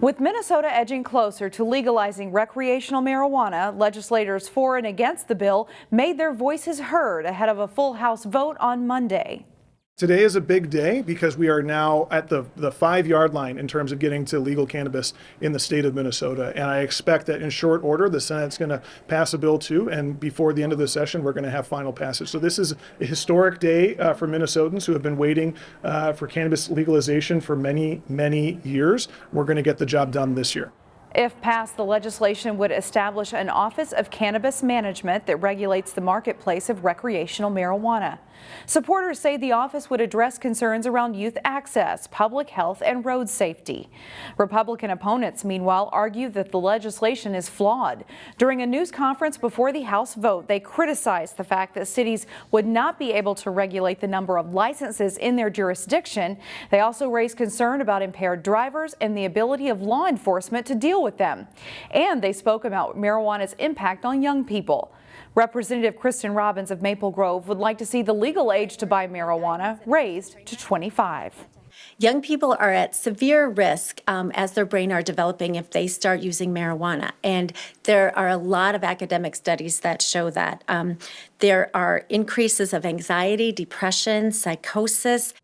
With Minnesota edging closer to legalizing recreational marijuana, legislators for and against the bill made their voices heard ahead of a full House vote on Monday. Today is a big day because we are now at the 5-yard line in terms of getting to legal cannabis in the state of Minnesota. And I expect that in short order, the Senate's going to pass a bill too. And before the end of the session, we're going to have final passage. So this is a historic day for Minnesotans who have been waiting for cannabis legalization for many, many years. We're going to get the job done this year. If passed, the legislation would establish an Office of Cannabis Management that regulates the marketplace of recreational marijuana. Supporters say the office would address concerns around youth access, public health, and road safety. Republican opponents, meanwhile, argue that the legislation is flawed. During a news conference before the House vote, they criticized the fact that cities would not be able to regulate the number of licenses in their jurisdiction. They also raised concern about impaired drivers and the ability of law enforcement to deal with them. And they spoke about marijuana's impact on young people. Representative Kristen Robbins of Maple Grove would like to see the legal age to buy marijuana raised to 25. Young people are at severe risk as their brain are developing if they start using marijuana. And there are a lot of academic studies that show that. There are increases of anxiety, depression, psychosis.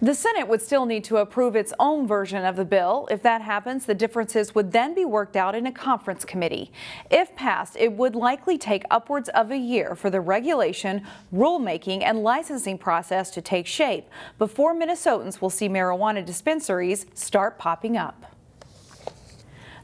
The Senate would still need to approve its own version of the bill. If that happens, the differences would then be worked out in a conference committee. If passed, it would likely take upwards of a year for the regulation, rulemaking, and licensing process to take shape before Minnesotans will see marijuana dispensaries start popping up.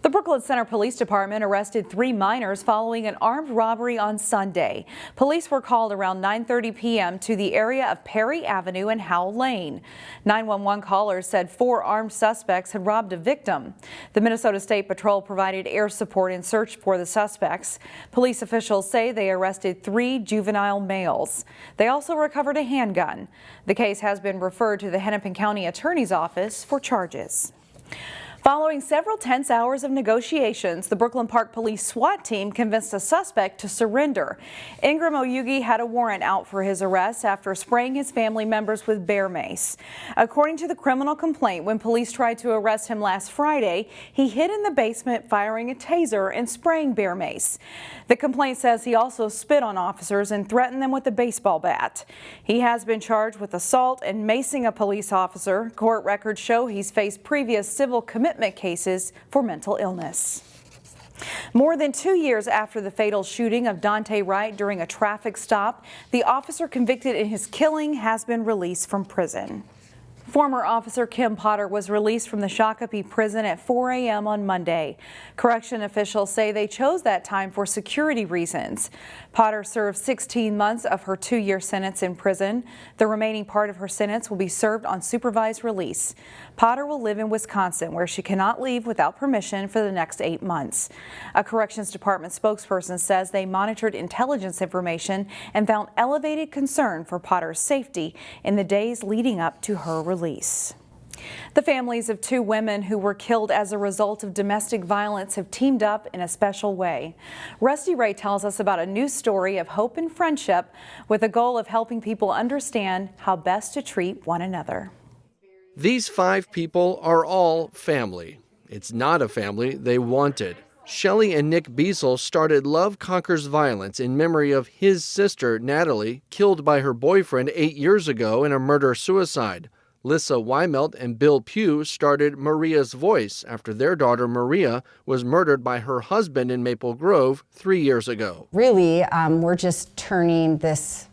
The Brooklyn Center Police Department arrested 3 minors following an armed robbery on Sunday. Police were called around 9:30 p.m. to the area of Perry Avenue and Howell Lane. 911 callers said 4 armed suspects had robbed a victim. The Minnesota State Patrol provided air support in search for the suspects. Police officials say they arrested 3 juvenile males. They also recovered a handgun. The case has been referred to the Hennepin County Attorney's Office for charges. Following several tense hours of negotiations, the Brooklyn Park Police SWAT team convinced a suspect to surrender. Ingram Oyugi had a warrant out for his arrest after spraying his family members with bear mace. According to the criminal complaint, when police tried to arrest him last Friday, he hid in the basement firing a taser and spraying bear mace. The complaint says he also spit on officers and threatened them with a baseball bat. He has been charged with assault and macing a police officer. Court records show he's faced previous civil commitment cases for mental illness. More than 2 years after the fatal shooting of Dante Wright during a traffic stop, the officer convicted in his killing has been released from prison. Former officer Kim Potter was released from the Shakopee prison at 4 a.m. on Monday. Correction officials say they chose that time for security reasons. Potter served 16 months of her 2-year sentence in prison. The remaining part of her sentence will be served on supervised release. Potter will live in Wisconsin, where she cannot leave without permission for the next 8 months. A Corrections Department spokesperson says they monitored intelligence information and found elevated concern for Potter's safety in the days leading up to her release. The families of 2 women who were killed as a result of domestic violence have teamed up in a special way. Rusty Ray tells us about a new story of hope and friendship with the goal of helping people understand how best to treat one another. These 5 people are all family. It's not a family they wanted. Shelley and Nick Beasel started Love Conquers Violence in memory of his sister, Natalie, killed by her boyfriend 8 years ago in a murder-suicide. Lissa Weimelt and Bill Pugh started Maria's Voice after their daughter Maria was murdered by her husband in Maple Grove 3 years ago. Really, we're just turning this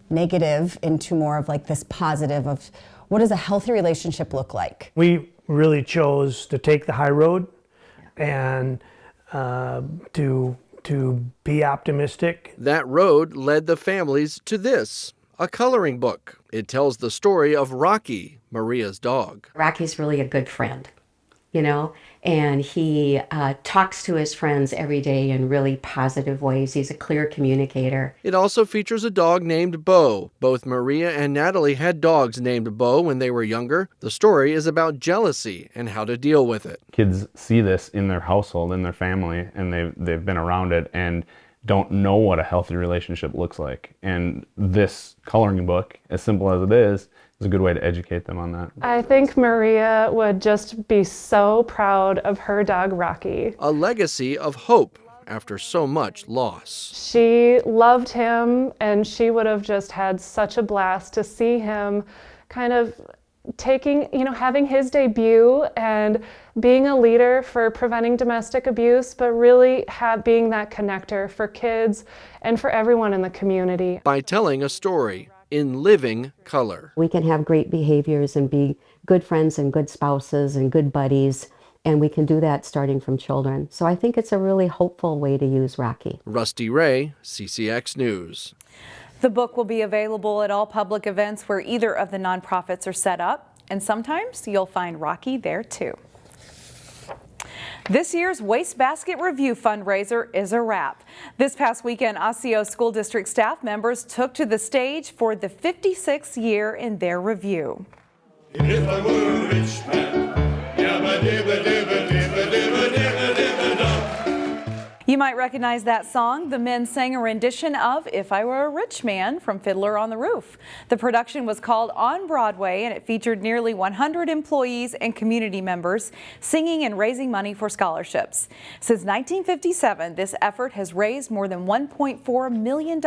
negative into more of like this positive of what does a healthy relationship look like? We really chose to take the high road and to be optimistic. That road led the families to this, a coloring book. It tells the story of Rocky, Maria's dog. Rocky's really a good friend, you know, and he talks to his friends every day in really positive ways. He's a clear communicator. It also features a dog named Bo. Both Maria and Natalie had dogs named Bo when they were younger. The story is about jealousy and how to deal with it. Kids see this in their household, in their family, and they've been around it, and don't know what a healthy relationship looks like. And this coloring book, as simple as it is a good way to educate them on that. I think Maria would just be so proud of her dog, Rocky. A legacy of hope after so much loss. She loved him, and she would have just had such a blast to see him kind of taking, having his debut and being a leader for preventing domestic abuse, but really being that connector for kids and for everyone in the community. By telling a story in living color. We can have great behaviors and be good friends and good spouses and good buddies, and we can do that starting from children. So I think it's a really hopeful way to use Rocky. Rusty Ray, CCX News. The book will be available at all public events where either of the nonprofits are set up, and sometimes you'll find Rocky there too. This year's Wastebasket Revue fundraiser is a wrap. This past weekend, Osseo School District staff members took to the stage for the 56th year in their review. If I were a rich man, You might recognize that song. The men sang a rendition of If I Were a Rich Man from Fiddler on the Roof. The production was called On Broadway, and it featured nearly 100 employees and community members singing and raising money for scholarships. Since 1957, this effort has raised more than $1.4 million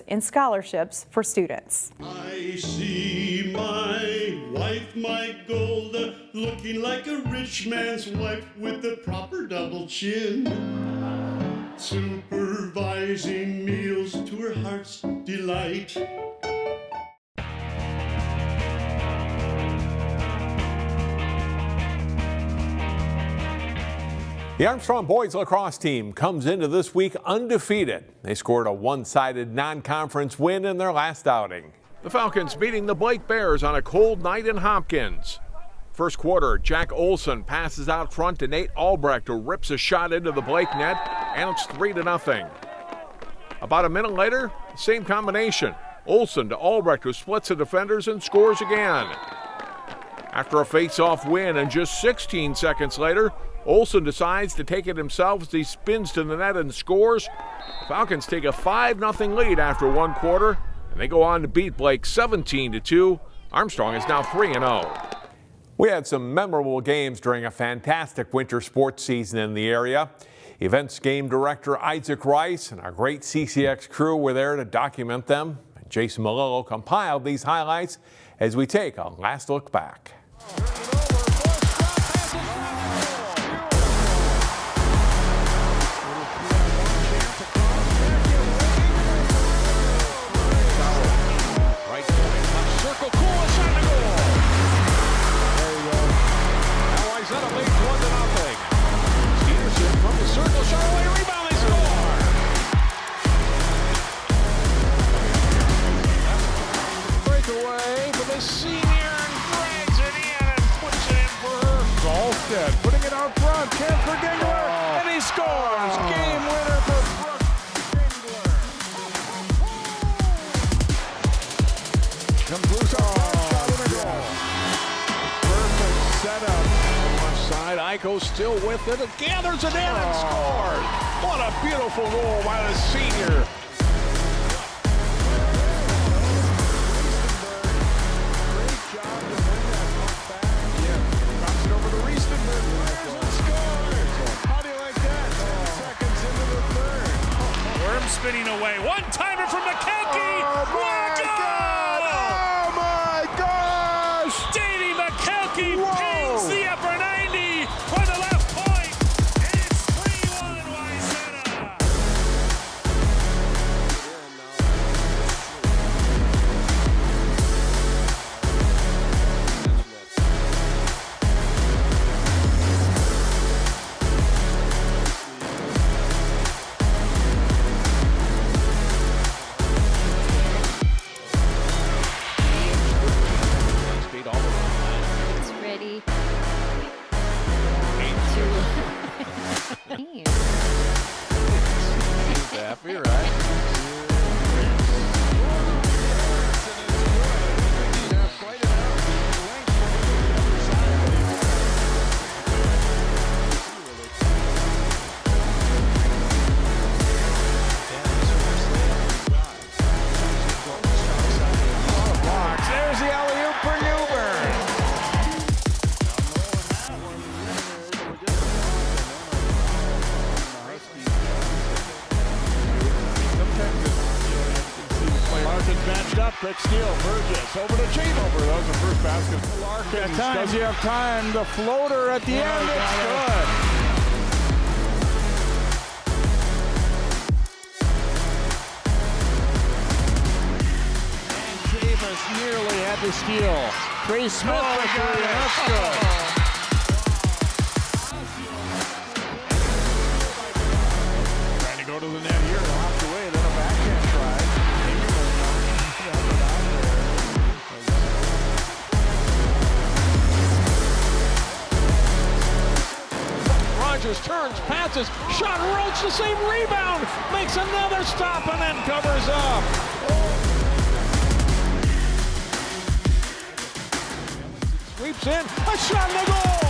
in scholarships for students. I see my wife, my gold, looking like a rich man's wife with the proper double chin. Supervising meals to her heart's delight. The Armstrong boys lacrosse team comes into this week undefeated. They scored a one-sided non-conference win in their last outing. The Falcons beating the Blake Bears on a cold night in Hopkins. First quarter, Jack Olson passes out front to Nate Albrecht, who rips a shot into the Blake net, and it's 3-0. About a minute later, same combination. Olson to Albrecht, who splits the defenders and scores again. After a face-off win, and just 16 seconds later, Olson decides to take it himself as he spins to the net and scores. Falcons take a 5-0 lead after one quarter, and they go on to beat Blake 17-2. Armstrong is now 3-0. We had some memorable games during a fantastic winter sports season in the area. Events game director Isaac Rice and our great CCX crew were there to document them. Jason Malillo compiled these highlights as we take a last look back. Putting it out front, chance for Gingler, and he scores! Game winner for Brooks Gingler. Comes loose shot in a goal. Perfect setup on the left side. Aiko still with it. It gathers it in and scores. What a beautiful goal by the senior. Spinning away. One-timer from McKelkey. Oh my gosh! Davey McKelkey pings the upper 90 for the left point. And it's 3-1 Wayzata. Happy, right? Quick steal, Burgess over to Cheever. That was the first basket for Larkin. Does he have time? The floater at the end, it's good. And Davis nearly had the steal. Trey Smith for three, and that's good. Trying to go to the net here, locked away, then a backhand try. Rogers turns, passes, shot, Roach the same rebound, makes another stop and then covers up. Sweeps in, a shot and a goal!